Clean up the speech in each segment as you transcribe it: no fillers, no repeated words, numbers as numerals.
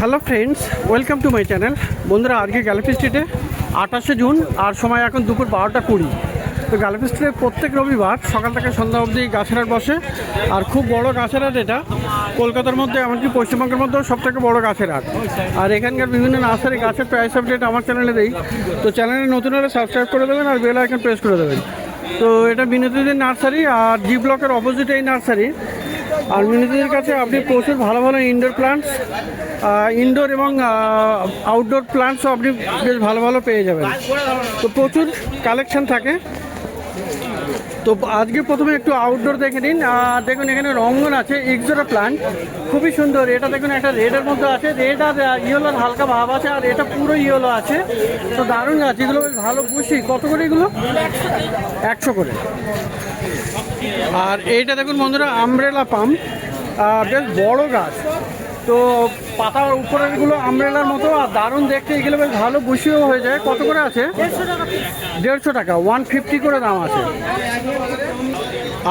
Hello friends, welcome to my channel. বন্ধুরা, আজকে gallery স্ট্রিটে 28শে জুন আর সময় এখন দুপুর 12টা 20। তো গ্যালারি স্ট্রিটে প্রত্যেক রবিবার সকাল থেকে সন্ধ্যা অবধি গাছের হাট বসে। আর খুব বড় গাছের হাট এটা, কলকাতার মধ্যে এমনকি পশ্চিমবঙ্গের মধ্যেও সবথেকে বড় গাছের হাট। আর এখানকার বিভিন্ন নার্সারি গাছের প্রাইস আপডেট আমার চ্যানেলে দেই। তো চ্যানেলে নতুন হলে সাবস্ক্রাইব করে দেবেন আর বেল আইকন প্রেস করে দেবেন। তো এটা বিনোদীদের নার্সারি আর জি ব্লকের অপোজিটে এই নার্সারি। আর মিনিদের কাছে আপনি প্রচুর ভালো ভালো ইনডোর প্লান্টস, ইনডোর এবং আউটডোর প্লান্টসও আপনি বেশ ভালো ভালো পেয়ে যাবেন। তো প্রচুর কালেকশন থাকে। তো আজকে প্রথমে একটু আউটডোর দেখে নিন। দেখুন এখানে রঙ্গন আছে, এক্সোরা প্লান্ট, খুবই সুন্দর। এটা দেখুন একটা রেডের মধ্যে আছে, রেড আর ইয়েলোর হালকা ভাব আছে, আর এটা পুরো ইয়েলো আছে। তো দারুণ গাছ, এগুলো বেশ ভালো বুঝি। কত করে এগুলো? 100 করে। আর এইটা দেখুন বন্ধুরা, আমব্রেলা পাম, বেশ বড় গাছ। তো পাতার উপরেরগুলো আমব্রেলার মতো আর দারুণ দেখতে। এগুলো বেশ ভালো বুশিও হয়ে যায়। কত করে আছে? 150 টাকা, 150 করে দাম আছে।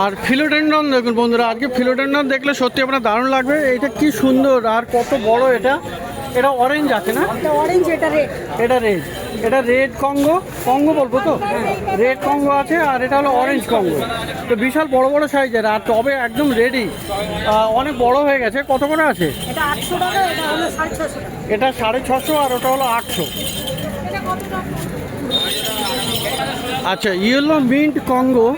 আর ফিলোডেন্ড্রন দেখুন বন্ধুরা, আজকে ফিলোডেন্ড্রন দেখলে সত্যি আপনার দারুণ লাগবে। এটা কি সুন্দর আর কত বড়! এটা অরেঞ্জ আছে না? অরেঞ্জ, এটা রেড। এটা রেড, এটা রেড কঙ্গো, কঙ্গো বলবো তো? রেড কঙ্গো আছে, আর এটা হলো অরেঞ্জ কঙ্গো। তো বিশাল বড় বড় সাইজের, আর তবে একদম রেডি, অনেক বড় হয়ে গেছে। কত করে আছে? এটা 800 টাকা, এটা হলো 650 টাকা। এটা 650 আর ওটা হলো 800। আচ্ছা, ইয়েলো মিন্ট কঙ্গো,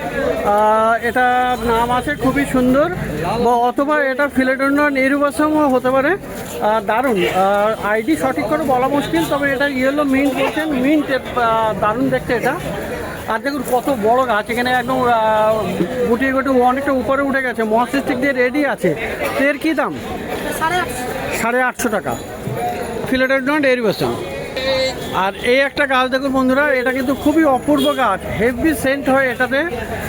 এটা নাম আছে, খুবই সুন্দর। বা অথবা এটা ফিলোডেন্ড্রন এরুবাসামও হতে পারে। দারুণ, আইডি সঠিক করে বলা মুশকিল, তবে এটা ইয়েলো মিন্ট বলছেন। মিন্ট দারুণ দেখতে এটা। আর দেখুন কত বড় গাছ, এখানে একদম গুটিয়ে গুটিয়ে অনেকটা উপরে উঠে গেছে, মহাসিস্টিক দিয়ে রেডি আছে। তো এর কী দাম? 850 টাকা, ফিলোডেন্ড্রন এরুবাসাম। আর এই একটা গাছ দেখুন বন্ধুরা, এটা কিন্তু খুবই অপূর্ব গাছ, হেভি সেন্ট হয় এটাতে।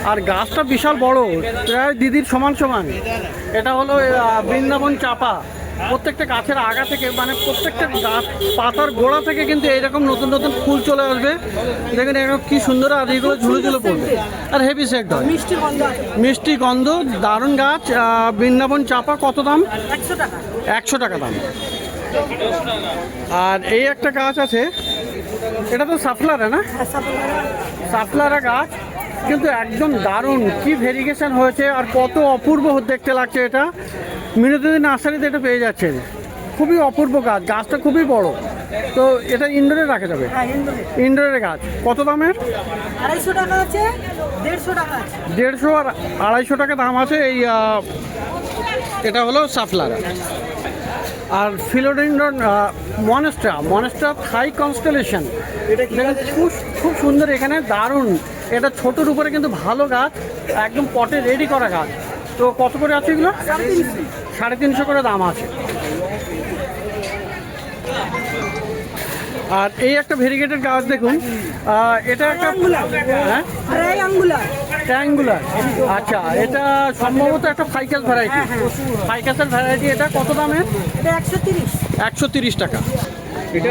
আর গাছটা বিশাল বড়, প্রায় দিদির সমান সমান। এটা হলো বৃন্দাবন চাপা। প্রত্যেকটা গাছের আগা থেকে, মানে প্রত্যেকটা গাছ পাতার গোড়া থেকে কিন্তু এইরকম নতুন নতুন ফুল চলে আসবে। দেখুন এরকম কি সুন্দর, আর এগুলো ঝুলে ঝুলে পড়বে আর হেভি সেন্ট হয়, মিষ্টি গন্ধ, দারুণ গাছ। বৃন্দাবন চাপা। কত দাম? 100 টাকা দাম। আর এই একটা গাছ আছে, এটা তো সাফলারা না? সাফলারা গাছ, কিন্তু একদম দারুণ, কি ভেরিগেশন হয়েছে আর কত অপূর্ব দেখতে লাগছে। এটা মিনতি নার্সারিতে এটা পেয়ে যাচ্ছেন। খুবই অপূর্ব গাছ, গাছটা খুবই বড়। তো এটা ইনডোরে রাখা যাবে? ইনডোরের গাছ। কত দামের? 250 টাকা আছে, 150 টাকা আছে। 150 আর 250 টাকা দাম আছে। এই এটা হলো সাফলারা। আর ফিলোডেন্ড্রন মনেস্ট্রা থাই কনস্টেলেশন, এটা খুব সুন্দর, এখানে দারুণ। এটা ছোটোর উপরে কিন্তু ভালো গাছ, একদম পটে রেডি করা গাছ। তো কত করে আছে এগুলো? 350 করে দাম আছে। আর এই একটা ভেরিগেটেড গাছ দেখুন, এটা একটা ট্রায়াঙ্গুলার। আচ্ছা, এটা সম্ভবত একটা ফাইকাস ভ্যারাইটি, ফাইকাসের ভ্যারাইটি। এটা কত দামের? এটা 130 টাকা।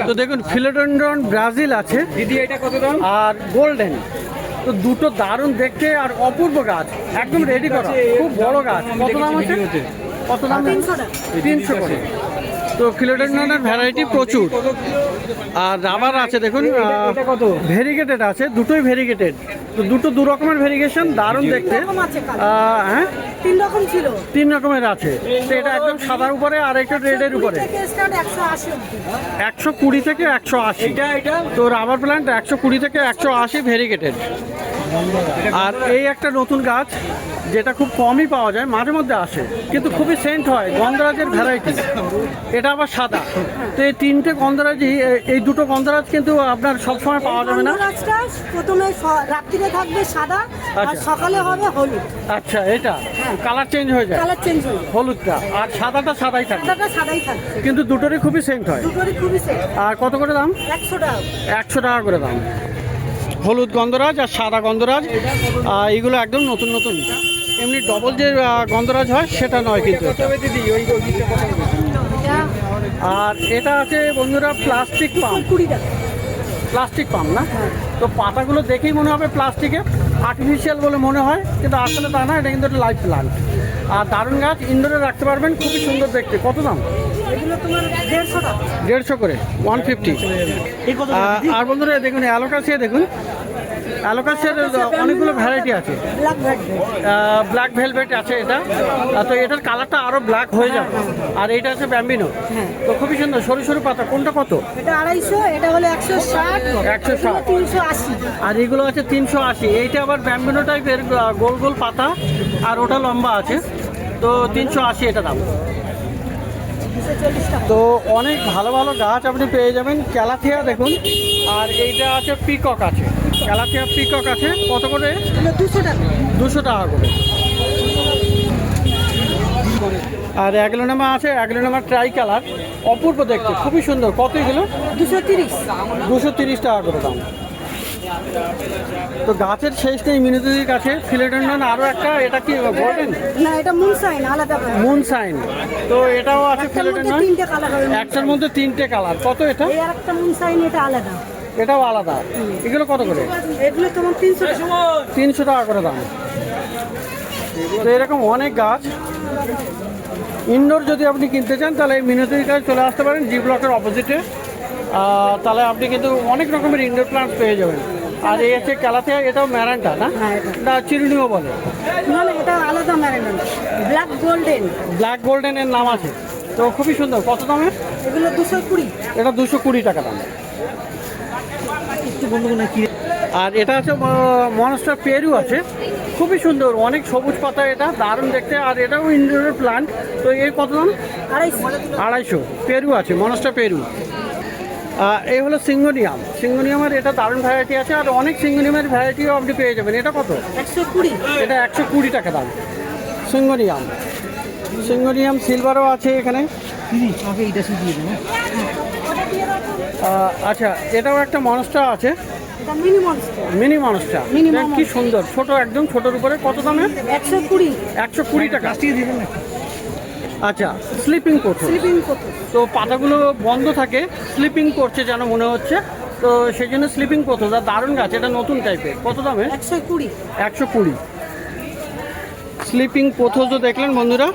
তো দেখুন ফিলোডেন্ড্রন ব্রাজিল আছে দিদি, এটা কত দাম? আর গোল্ডেন। তো দুটো দারুণ দেখতে আর অপূর্ব গাছ, একদম রেডি করা, খুব বড় গাছ। কত দাম আছে? কত দাম? 300 করে। তো ফিলোডেন্ড্রনের ভ্যারাইটি প্রচুর। আর রাবার আছে দেখুন, ভেরিগেটেড আছে, দুটোই ভেরিগেটেড। তো দুটো দু রকমের ভেরিগেশন, দারুণ দেখতে। হ্যাঁ, 3 রকমের আছে। তো এটা একদম সাদার উপরে আর একটা রেডের উপরে। 120 থেকে 180। তো রাবার প্ল্যান্ট 120 থেকে 180 ভেরিগেটেড। আর এই একটা নতুন গাছ, যেটা খুব কমই পাওয়া যায়, মাঝে মধ্যে আসে, কিন্তু খুবই সেন্ট হয়, গন্ধরাজের ভ্যারাইটি। এটা আবার সাদা। তো এই 3টে গন্ধরাজই, এই দুটো গন্ধরাজ কিন্তু আপনার সবসময় পাওয়া যাবে না। প্রথমে রাত্রিরে থাকবে সাদা, আর সকালে হবে হলুদ। আচ্ছা, এটা কালার চেঞ্জ হয়ে যায়, হলুদটা, আর সাদাটা সাদাই থাকে, কিন্তু দুটোরই খুবই সেন্ট হয়। আর কত করে দাম? 100 টাকা করে দাম। হলুদ গন্ধরাজ আর সাদা গন্ধরাজ, এইগুলো একদম নতুন নতুন। এমনি ডবল যে গন্ধরাজ হয় সেটা নয় কিন্তু। আর এটা আছে বন্ধুরা প্লাস্টিক পাম, প্লাস্টিক পাম না? তো পাতাগুলো দেখেই মনে হবে প্লাস্টিকে, আর্টিফিশিয়াল বলে মনে হয়, কিন্তু আসলে তা না, এটা কিন্তু একটা লাইভ প্লান্ট। আর দারুণ গাছ, ইনডোরে রাখতে পারবেন, খুবই সুন্দর দেখতে। কত দাম? এগুলো তোমার 150 টাকা। 150 করে 150। আর বন্ধুরা দেখুন অ্যালোকাসিয়া, দেখুন অ্যালোকাসিয়ার অনেকগুলো ভ্যারাইটি আছে। Black velvet. ব্ল্যাক ভেলভেট আছে এটা, তো এটার কালারটা আরও ব্ল্যাক হয়ে যাবে। আর এটা আছে ব্যাম্বিনো, হ্যাঁ। তো খুবই সুন্দর সরু সরু পাতা। কোনটা কত? এটা 250, এটা হলো 160, 160। 380। আর এগুলো আছে 380। এইটা আবার ব্যাম্বিনো টাইপের গোল গোল পাতা, আর ওটা লম্বা আছে, তো 380 এটা দাম। 240 টাকা। তো অনেক ভালো ভালো গাছ আপনি পেয়ে যাবেন। ক্যালাথিয়া দেখুন, আর এইটা আছে পিকক আছে, ক্যালাথিয়া পিকক আছে। কত করে? এগুলো 200 টাকা। 200 টাকা করে। আর অ্যাগ্লোনামা আছে, অ্যাগ্লোনামা ট্রাই কালার, অপূর্ব দেখতে, খুবই সুন্দর। কত এগুলো? 230। 230 টাকা করে দাম। তো গাছের শেষ নেই মিনতিদির কাছে। ফিলোডেন্ড্রন আরও একটা, এটা কি গোল্ডেন? না, এটা মুনসাইন আলাদা করে। মুন সাইন, তো এটাও আছে একটার মধ্যে ফিলোডেন্ড্রন। 3টে কালার হবে। একটার মধ্যে 3টে কালার। কত এটা? এই আরেকটা মুনসাইন, এটা আলাদা। এটাও আলাদা। এগুলো কত করে? এগুলো তোমার 300 টাকা। 300 টাকা করে দাম। তো এরকম অনেক গাছ ইনডোর যদি আপনি কিনতে চান, তাহলে এই মিনতির কাছে চলে আসতে পারেন, জি ব্লকের অপোজিটে। তাহলে আপনি কিন্তু অনেক রকমের ইনডোর প্লান্টস পেয়ে যাবেন। আর এই আছে ক্যালাথিয়া, এটাও ম্যারান্টা না? হ্যাঁ, এটা। না, চিরুনিও বলে। না না, এটা আলাদা ম্যারিনেট। Black golden. ব্ল্যাক গোল্ডেনের নাম আছে, তো খুবই সুন্দর। কত দামের? এগুলো 220। এটা 220 টাকা দাম। একটু বন্ধু না কি? আর এটা আছে মনস্টার পেরু আছে, খুবই সুন্দর, অনেক সবুজ পাতা, এটা দারুণ দেখতে। আর এটাও ইনডোর প্লান্ট। তো এর কত দাম? 250। 250। পেরু আছে, মনস্টার পেরু। এই হলো সিঙ্গোনিয়াম। সিঙ্গোনিয়ামের এটা দারুণ ভ্যারাইটি আছে, আর অনেক সিঙ্গোনিয়ামের ভ্যারাইটিও আপনি পেয়ে যাবেন। এটা কত? 120। এটা 120 টাকা দাম। সিঙ্গোনিয়াম, সিঙ্গোনিয়াম সিলভারও আছে এখানে। আগে এটা দিয়ে দেবো। আচ্ছা, এটাও একটা মনস্টার আছে, এটা mini monster. Mini monster. Mini কি সুন্দর, ছোট, একদম ছোটোর উপরে। কত দামে? 120। 120 টাকা। আচ্ছা, স্লিপিং কোথো, স্লিপিং কত? তো পাতাগুলো বন্ধ থাকে, স্লিপিং করছে যেন মনে হচ্ছে, তো সেই জন্য স্লিপিং কোথো। দারুণ গাছ, এটা নতুন টাইপের। কত দামে? 120। 120। স্লিপিং পোথোজও দেখলেন বন্ধুরা,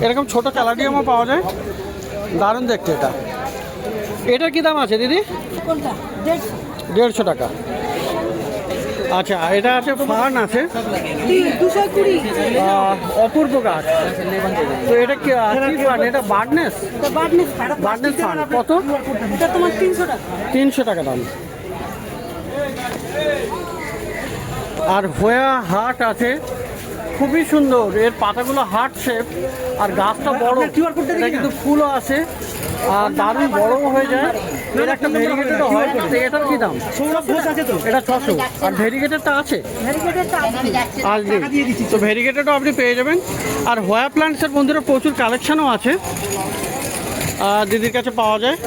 এরকম ছোট ক্যালাডিয়ামও পাওয়া যায়, দারুণ দেখতে এটা। এটা কি দাম আছে দিদি? কোনটা? 150। 150 টাকা। আচ্ছা, এটা আছে ফার্ন আছে, 220। অপূর্ব গাছ। তো এটা কি ফার্ন? এটা বার্ডনেস, এটা বার্ডনেস। বার্ডনেস ফার্ন। কত? এটা তোমার 300 টাকা। 300 টাকা দাম। আর হোয়া হার্ট আছে, খুবই সুন্দর, এর পাতাগুলো হার্ট শেপ, আর গাছটা বড়, এটা কিন্তু ফুলও আছে, আর দারুণ বড়ও হয়ে যায়। এর একটা ভেরিগেটেডও হয়। তো এটার কি দাম? এটা 600। আর ভেরিগেটেডটা আছে? ভেরিগেটেডটা আসবে, তো ভেরিগেটেডও আপনি পেয়ে যাবেন। আর হোয়া প্লান্টসের বন্ধুরা প্রচুর কালেকশনও আছে, দিদির কাছে পাওয়া যায়।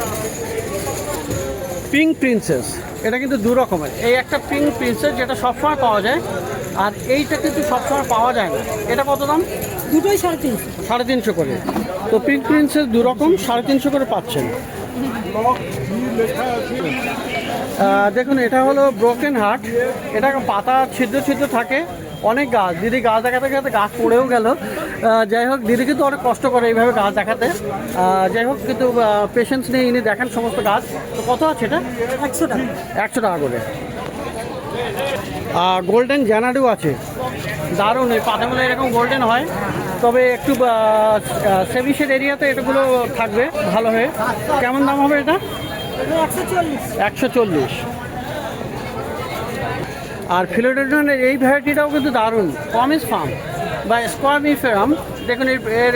পিঙ্ক প্রিন্সেস, এটা কিন্তু দু রকমের। এই একটা পিঙ্ক প্রিন্সেস, যেটা সবসময় পাওয়া যায়, আর এইটা কিন্তু সবসময় পাওয়া যায় না। এটা কত দাম? দুটোই 350। 350 করে। তো পিঙ্ক প্রিন্সেস দু রকম, 350 করে পাচ্ছেন। দেখুন, এটা হলো ব্রোকেন হার্ট, এটা পাতা ছিদ্র ছিদ্র থাকে, অনেক গাছ। দিদি গাছ দেখাতে দেখাতে গাছ পড়েও গেল। যাই হোক, দিদি কিন্তু অনেক কষ্ট করে এইভাবে গাছ দেখাতে। যাই হোক, কিন্তু পেশেন্স নিয়ে ইনি দেখেন সমস্ত গাছ। তো কত আছে এটা? 100 টাকা। 100 টাকা করে। গোল্ডেন জানাডু আছে, দারুণ। এই পাতাগুলো এরকম গোল্ডেন হয়, তবে একটু সেভিশের এরিয়াতে এটাগুলো থাকবে ভালো হয়ে। কেমন দাম হবে এটা? এটা 140। 140। আর ফিলোডেন্ড্রনের এই ভ্যারাইটিটাও কিন্তু দারুণ, কমিস ফার্ম বা স্কোয়ামিফেরাম। দেখুন এর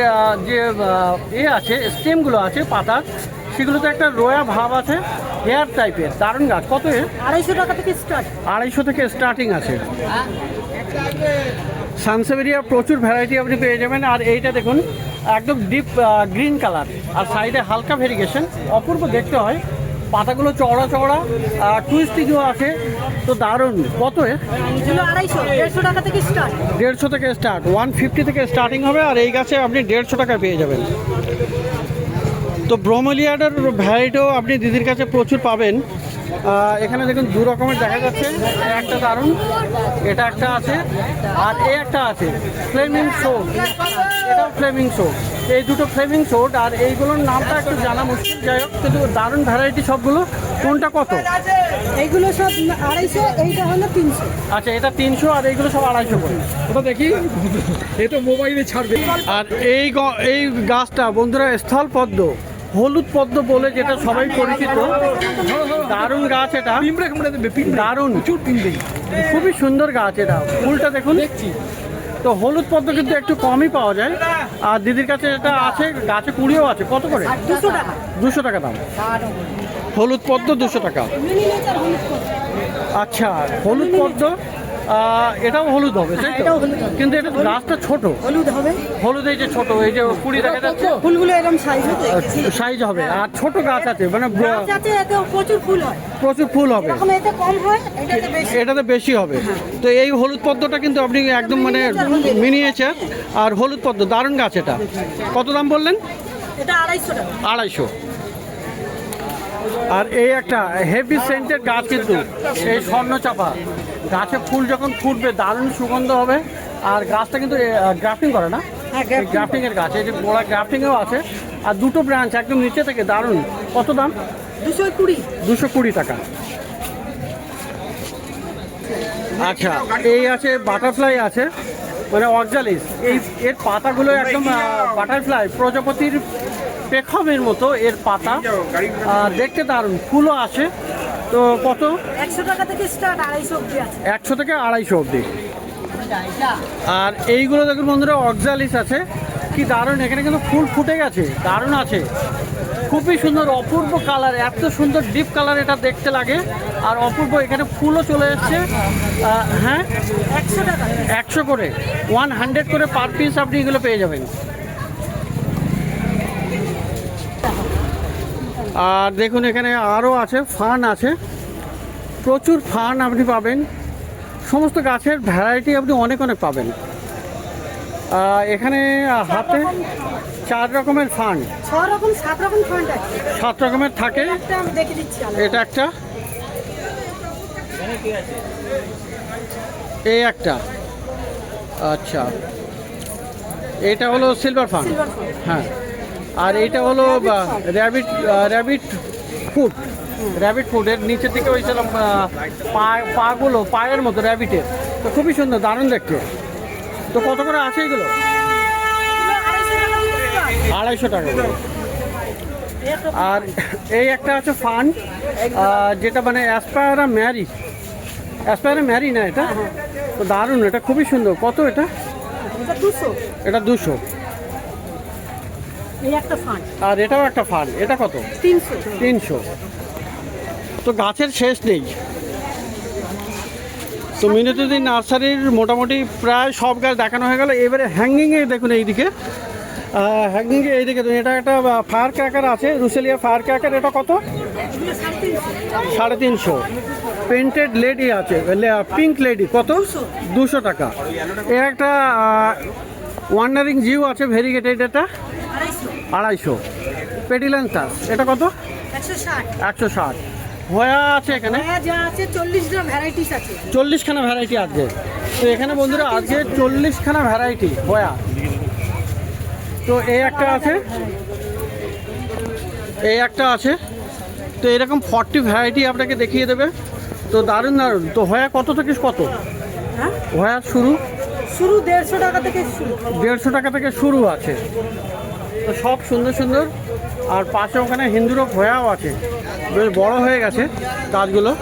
যে আছে, স্টেমগুলো আছে পাতার, সেগুলোতে একটা রোয়া ভাব আছে, হেয়ার টাইপের, দারুণ গাছ। কত? 250 টাকা থেকে স্টার্ট। 250 থেকে স্টার্টিং আছে। সানসেভেরিয়া প্রচুর ভ্যারাইটি আপনি পেয়ে যাবেন। আর এইটা দেখুন, একদম ডিপ গ্রিন কালার, আর সাইডে হালকা ভেরিগেশন, অপূর্ব দেখতে হয়। পাতাগুলো চওড়া চওড়া, টুইস্টিংও আছে, তো দারুণ। কত? এগুলো 250, 150 টাকা থেকে স্টার্ট। 150 থেকে স্টার্ট, 150 থেকে স্টার্টিং হবে। আর এই গাছে আপনি 150 টাকায় পেয়ে যাবেন। তো ব্রোমেলিয়াডের ভ্যারাইটিও আপনি দিদির কাছে প্রচুর পাবেন। এখানে দেখুন দু রকমের দেখা যাচ্ছে, একটা দারুণ, এটা একটা আছে, আর এই একটা আছে ফ্লেমিং শোট, এটাও ফ্লেমিং শোট। এই দুটো ফ্লেমিং শোট, আর এইগুলোর নামটা একটু জানা মুশকিল, যাই হোক কিন্তু দারুণ ভ্যারাইটি সবগুলো। কোনটা কত? এইগুলো সব 250, এইটা হলো 300। আচ্ছা, এটা 300 আর এইগুলো সব 250 করে। ওটা দেখি, এ তো মোবাইলে ছাড়বে। আর এই গাছটা বন্ধুরা স্থলপদ্ম, হলুদ পদ্ম বলে যেটা সবাই পরিচিত, দারুণ গাছ এটা, দারুণ, খুবই সুন্দর গাছ এটা। ফুলটা দেখুন, তো হলুদ পদ্ম কিন্তু একটু কমই পাওয়া যায়। আর দিদির কাছে এটা আছে, গাছে কুড়িও আছে। কত করে? 200 টাকা। 200 টাকা দাম। হলুদ পদ্ম 200 টাকা। মিনিয়েচার হলুদ পদ্ম। আচ্ছা, হলুদ পদ্ম, এটাও হলুদ হবে তাই তো? এটাও হলুদ হবে। কিন্তু এটা গাছটা ছোট, হলুদ হবে। হলুদ এই যে ছোট, এই যে কুড়ি দেখা যাচ্ছে, ফুলগুলো এরকম সাইজ হবে। সাইজ হবে। আর ছোট গাছ আছে, মানে গাছ আছে, এতে প্রচুর ফুল হয়। প্রচুর ফুল হবে, এরকম এতে কম হয়, এটাতে বেশি। এটাতে বেশি হবে। তো এই হলুদ পদ্মটা কিন্তু আপনি একদম মানে মিনিয়েচার, আর হলুদ পদ্ম দারুণ গাছ। এটা কত দাম বললেন? এটা 250 টাকা। 250। আর এই একটা হেভি সেন্টের গাছ কিন্তু, এই স্বর্ণচাপা, গাছে ফুল যখন ফুটবে দারুণ সুগন্ধ হবে। আর গাছটা কিন্তু গ্রাফটিং করে না, হ্যাঁ, grafting গ্রাফটিং এর গাছ, এই যে গোড়া গ্রাফটিংও আছে। আর দুটো ব্রাঞ্চ একদম নিচে থেকে, দারুণ। কত দাম? 220। 220 টাকা। আচ্ছা, এই আছে বাটারফ্লাই আছে, মানে অর্জালিস। এর পাতাগুলো একদম বাটারফ্লাই, প্রজাপতির পেখমের মতো এর পাতা, দেখতে দারুণ, ফুলও আছে। তো কত? 100 টাকা থেকে স্টার্ট, 250 অবধি আছে। 100 থেকে 250 অবধি। আর এইগুলো দেখুন বন্ধুরা, অক্সালিস আছে, কি দারুণ। এখানে কিন্তু ফুল ফুটে গেছে, দারুণ আছে, খুবই সুন্দর, অপূর্ব কালার, এত সুন্দর ডিপ কালার এটা দেখতে লাগে। আর অপূর্ব, এখানে ফুলও চলে এসছে। হ্যাঁ, 100 টাকা। 100 করে, 100 করে পার পিস আপনি এগুলো পেয়ে যাবেন। আর দেখুন এখানে আরও আছে, ফান আছে, প্রচুর ফান আপনি পাবেন। সমস্ত গাছের ভ্যারাইটি আপনি অনেক অনেক পাবেন। এখানে হাতে 4 রকমের ফান, 6 রকম 7 রকম ফন্ট আছে। 7 রকমের থাকে। একটা আমি দেখে দিচ্ছি আলাদা। এটা একটা, এই একটা, আচ্ছা, এটা হলো সিলভার ফান। Silver font. হ্যাঁ, আর এইটা হলো র্যাবিট ফুট, র্যাবিট ফুট। এর নিচের দিকে ওই সেরকম পাগুলো পায়ের মতো র্যাবিটের। তো খুবই সুন্দর, দারুণ দেখতে। তো কত করে আছে এগুলো? 250 টাকা করে। আর এই একটা আছে ফান, যেটা মানে অ্যাসপায়ারা ম্যারি না এটা, তো দারুণ, এটা খুবই সুন্দর। কত এটা? এটা 200। এটা 200। এই একটা ফান্ড আর এটাও একটা ফান, এটা কত? 300। 300। তো গাছের শেষ নেই। তো মিনতিদি নার্সারির মোটামুটি প্রায় সব গাছ দেখানো হয়ে গেল। এবারে হ্যাঙ্গিংয়ে দেখুন, এইদিকে হ্যাঙ্গিংয়ে এইদিকে দেখুন, এটা একটা ফায়ার ক্র্যাকার আছে, রুসেলিয়া ফায়ার ক্র্যাকার। এটা কত? এগুলো 350। 350। পেন্টেড লেডি আছে, পিঙ্ক লেডি, কত? 200 টাকা। এর একটা ওয়ান্ডারিং জিও আছে, ভেরিগেটেড, এটা 250। পেডিলেন্টাস, এটা কত? 160। 160। হোয়া আছে এখানে, হ্যাঁ, যা আছে 40টা ভ্যারাইটিস আছে। 40খানা ভ্যারাইটি আছে। তো এখানে বন্ধুরা আজকে 40খানা ভ্যারাইটি হোয়া। তো এই একটা আছে, এই একটা আছে। তো এরকম 40 ভ্যারাইটি আপনাকে দেখিয়ে দেবে। তো দারুণ দারুণ। তো হোয়া কত থেকে কত? হ্যাঁ, হোয়া শুরু 150 টাকা থেকে শুরু। 150 টাকা থেকে শুরু আছে। তো সব সুন্দর সুন্দর। আর পাশে ওখানে হিন্দুরও ভয়াও আছে, বেশ বড় হয়ে গেছে গাছগুলো।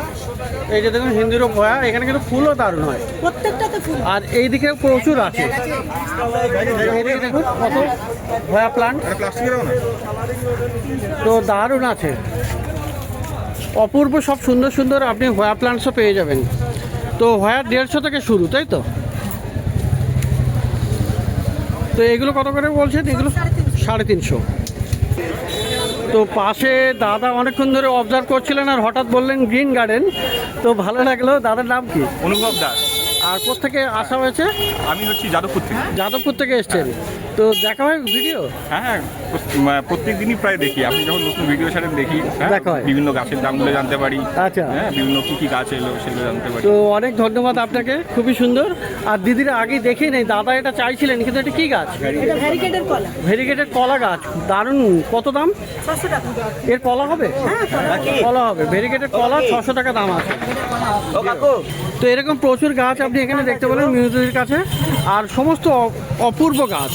এই যে দেখুন হিন্দুরও ভয়া, এখানে কিন্তু ফুলও দারুণ হয়। প্রত্যেকটাতে ফুল। আর এইদিকে প্রচুর আছে, এইদিকে দেখুন কত ভয়া প্লান্ট, তো দারুণ আছে, অপূর্ব সব সুন্দর সুন্দর আপনি ভয়া প্লান্টসও পেয়ে যাবেন। তো ভয়া 150 থেকে শুরু, তাই তো? তো এগুলো কত করে বলছেন? এগুলো 350। তো পাশে দাদা অনেকক্ষণ ধরে অবজার্ভ করছিলেন, আর হঠাৎ বললেন গ্রিন গার্ডেন। তো ভালো লাগলো। দাদার নাম কি? অনুভব দাস। আর কোথা থেকে আসা হয়েছে? আমি হচ্ছি যাদবপুর থেকে। যাদবপুর থেকে এসছেন। তো দেখা হয় ভিডিও? হ্যাঁ, প্রত্যেক দিনই প্রায় দেখি। আপনি যখন নতুন ভিডিও ছাড়েন দেখি, হ্যাঁ, দেখা হয়। বিভিন্ন গাছের দামগুলো জানতে পারি। আচ্ছা। হ্যাঁ, বিভিন্ন কি গাছ এলো সেগুলো জানতে পারি। তো অনেক ধন্যবাদ আপনাকে, খুবই সুন্দর। আর দিদিরা আগে দেখেই নেই, দাদা এটা চাইছিলেন, কিন্তু এটা কি গাছ? এটা ভ্যারিগেটেড কলা, ভেরিগেটেড কলা গাছ, দারুণ। কত দাম? 600 টাকা। এর কলা হবে? কলা হবে, ভেরিগেটেড কলা 600 টাকা দাম আছে। তো এরকম প্রচুর গাছ আপনি এখানে দেখতে পেলেন মিউজিকের কাছে, আর সমস্ত অপূর্ব গাছ।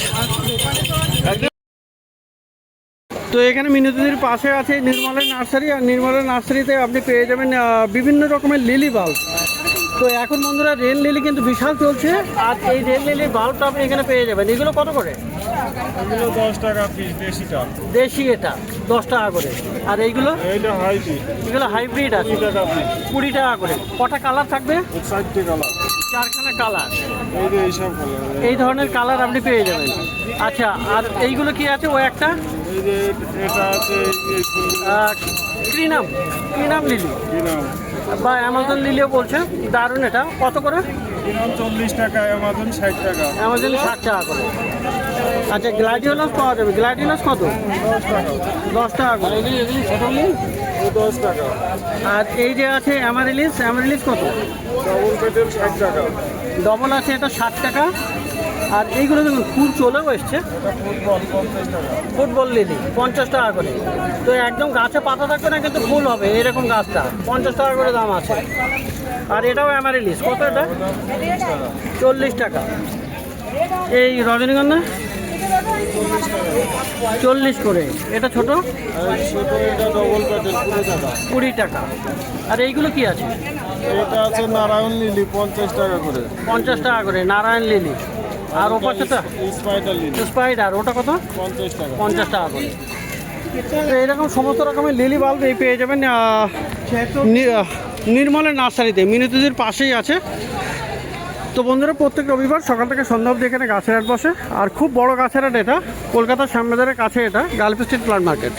তো এখানে মিনতিদির পাশে আছে নির্মলের নার্সারি, আর নির্মলের নার্সারিতে আপনি পেয়ে যাবেন বিভিন্ন রকমের লিলি বাল্ব। তো এখন বন্ধুরা রেল লিলি কিন্তু বিশাল চলছে, আর এই রেল লিলির বাল্বটা আপনি এখানে পেয়ে যাবেন। এগুলো কত করে? এগুলো 10 টাকা পিস, দেশিটা। দেশি এটা 10 টাকা করে। আর এইগুলো? এইটা হাইব্রিড, এগুলো হাইব্রিড আছে 20 টাকা পিস। 20 টাকা করে। কটা কালার থাকবে? 60 টাকা কালার। 4খানা কালার, এই যে এইসব কালার। এই ধরনের কালার আপনি পেয়ে যাবেন। আচ্ছা, আর এইগুলো কি আছে? ও একটা এই যে এটা আছে, এই ফুলগুলো ক্রিনাম লিলি কি নাম? বা অ্যামাজন লিলিও বলছে, দারুণ। এটা কত করে? কি নাম? 40 টাকা, অ্যামাজন 60 টাকা। অ্যামাজন 60 টাকা করে। আচ্ছা, গ্লাডিওলাস পাওয়া যাবে। গ্লাডিওলাস কত? 10 টাকা। 10 টাকা করে। ও 10 টাকা। আর এই যে আছে অ্যামারিলিস কত? ডাবল পেটেল 60 টাকা। ডবল আছে, এটা 60 টাকা। আর এইগুলো দেখুন ফুল চলেও এসছে, এটা ফুটবল 50 টাকা। ফুটবল লিলি 50 টাকা করে। তো একদম গাছে পাতা থাকবে না, কিন্তু ফুল হবে এরকম গাছটা, 50 টাকা করে দাম আছে। আর এটাও অ্যামারিলিস, কত এটা? 40 টাকা। এই রজনীগন্ধা 40 করে। এটা ছোট আর ছোট এটা ডবল পেটেল 20 টাকা। 20 টাকা। আর এইগুলো কি আছে? এটা আছে নারায়ণ লিলি 50 টাকা করে। 50 টাকা করে নারায়ণ লিলি। আর ওপাশটা স্পাইডার লিলি স্পাইডার, ওটা কত? 50 টাকা। 50 টাকা করে। তো এইরকম সমস্ত রকমের লিলি বাল্ব এই পেয়ে যাবেন নির্মলের নার্সারিতে, মিনতিদির পাশেই আছে। তো বন্ধুরা প্রত্যেক রবিবার সকাল থেকে সন্ধ্যা অবধি এখানে গাছের হাট বসে, আর খুব বড় গাছের হাট এটা, কলকাতার শ্যামবাজারের কাছে, এটা গার্লফ স্ট্রিট প্লান্ট মার্কেট।